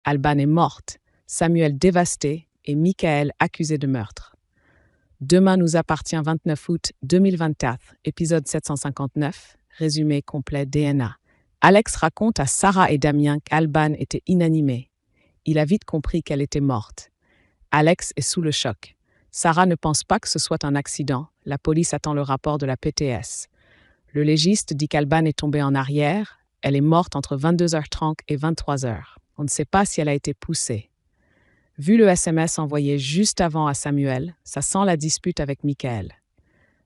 Alban est morte, Samuel dévasté et Michael accusé de meurtre. Demain nous appartient 29 août 2024, épisode 759, résumé complet DNA. Alex raconte à Sarah et Damien qu'Alban était inanimée. Il a vite compris qu'elle était morte. Alex est sous le choc. Sarah ne pense pas que ce soit un accident. La police attend le rapport de la PTS. Le légiste dit qu'Alban est tombée en arrière. Elle est morte entre 22h30 et 23h. On ne sait pas si elle a été poussée. Vu le SMS envoyé juste avant à Samuel, ça sent la dispute avec Michael.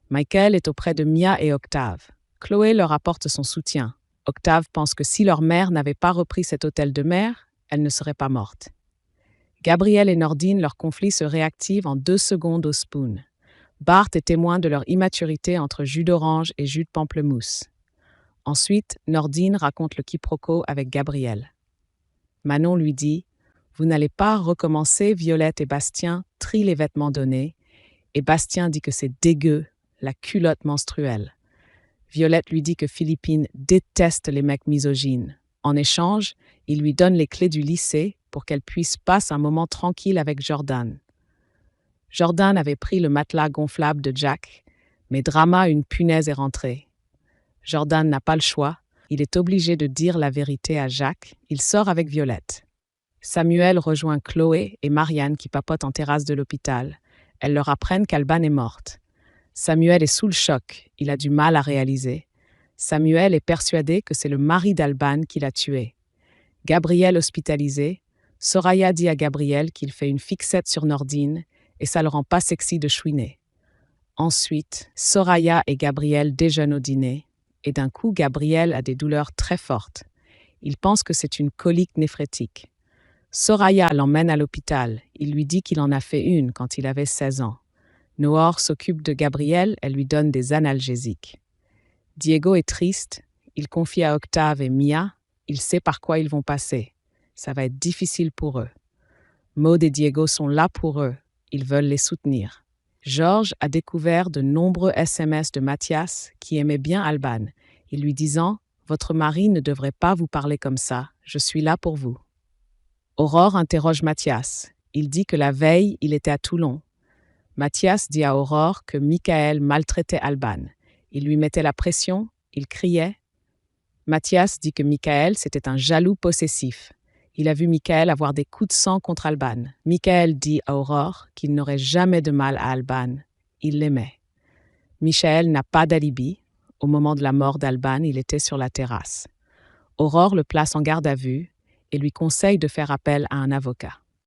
Michael est auprès de Mia et Octave. Chloé leur apporte son soutien. Octave pense que si leur mère n'avait pas repris cet hôtel de mer, elle ne serait pas morte. Gabriel et Nordine, leur conflit se réactive en 2 secondes au spoon. Bart est témoin de leur immaturité entre jus d'orange et jus de pamplemousse. Ensuite, Nordine raconte le quiproquo avec Gabriel. Manon lui dit « Vous n'allez pas recommencer, Violette et Bastien trient les vêtements donnés. » Et Bastien dit que c'est dégueu, la culotte menstruelle. Violette lui dit que Philippine déteste les mecs misogynes. En échange, il lui donne les clés du lycée pour qu'elle puisse passer un moment tranquille avec Jordan. Jordan avait pris le matelas gonflable de Jack, mais drama, une punaise est rentrée. Jordan n'a pas le choix, il est obligé de dire la vérité à Jack, il sort avec Violette. Samuel rejoint Chloé et Marianne qui papotent en terrasse de l'hôpital. Elles leur apprennent qu'Alban est morte. Samuel est sous le choc, il a du mal à réaliser. Samuel est persuadé que c'est le mari d'Alban qui l'a tué. Gabriel hospitalisé, Soraya dit à Gabriel qu'il fait une fixette sur Nordine et ça le rend pas sexy de chouiner. Ensuite, Soraya et Gabriel déjeunent au dîner et d'un coup, Gabriel a des douleurs très fortes. Il pense que c'est une colique néphrétique. Soraya l'emmène à l'hôpital. Il lui dit qu'il en a fait une quand il avait 16 ans. Noor s'occupe de Gabriel, elle lui donne des analgésiques. Diego est triste, il confie à Octave et Mia, il sait par quoi ils vont passer. Ça va être difficile pour eux. Maud et Diego sont là pour eux, ils veulent les soutenir. Georges a découvert de nombreux SMS de Mathias qui aimait bien Alban, il lui disant « Votre mari ne devrait pas vous parler comme ça, je suis là pour vous ». Aurore interroge Mathias. Il dit que la veille, il était à Toulon. Mathias dit à Aurore que Michael maltraitait Alban. Il lui mettait la pression, il criait. Mathias dit que Michael, c'était un jaloux possessif. Il a vu Michael avoir des coups de sang contre Alban. Michael dit à Aurore qu'il n'aurait jamais de mal à Alban. Il l'aimait. Michael n'a pas d'alibi. Au moment de la mort d'Alban, il était sur la terrasse. Aurore le place en garde à vue et lui conseille de faire appel à un avocat.